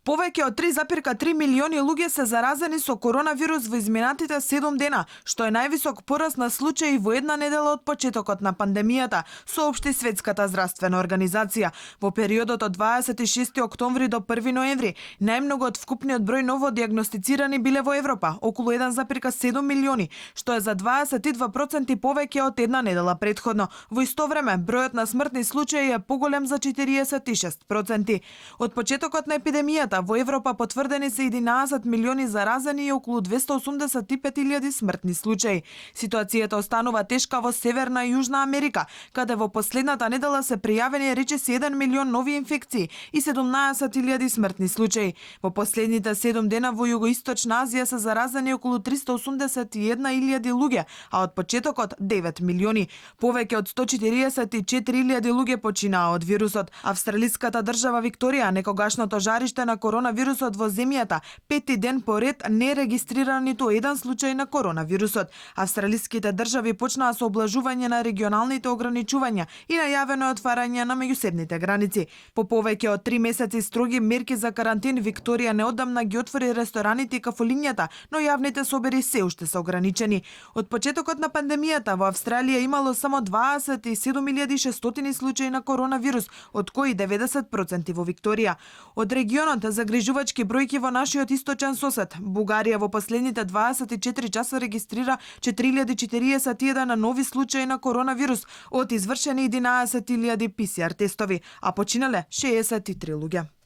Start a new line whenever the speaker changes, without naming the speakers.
Повеќе од 3,3 милиони луѓе се заразени со коронавирус во изминатите 7 дена, што е највисок пораст на случаи во една недела од почетокот на пандемијата, соопшти Светската здравствена организација. Во периодот од 26 октомври до 1 ноември, најмногу од вкупниот број ново диагностицирани биле во Европа, околу 1,7 милиони, што е за 22% повеќе од една недела претходно. Во исто време, бројот на смртни случаи е поголем за 46%. Од почетокот на епидемијата во Европа потврдени се 11 милиони заразени и околу 285.000 смртни случаи. Ситуацијата останува тешка во Северна и Јужна Америка, каде во последната недела се пријавени речиси 1 милион нови инфекции и 17.000 смртни случаи. Во последните 7 дена во Југоисточна Азија се заразени околу 381.000 луѓе, а од почетокот 9 милиони. Повеќе од 144.000 луѓе починаа од вирусот. Австралиската држава Викторија, некогашното жариште на коронавирусот во земјата, пети ден поред не регистрира ниту еден случај на коронавирусот. Австралиските држави почнаа со облажување на регионалните ограничувања и најавено е отварање на меѓусебните граници. По повеќе од 3 месеци строги мерки за карантин, Викторија неодамна ги отвори рестораните и кафулињата, но јавните собери се уште се ограничени. Од почетокот на пандемијата во Австралија имало само 27.600 случаи на коронавирус, од кои 90% во Викторија. Од регионот загрижувачки бројки во нашиот источен сосед. Бугарија во последните 24 часа регистрира 4041 нови случаи на коронавирус од извршени 11.000 ПСР тестови, а починале 63 луѓе.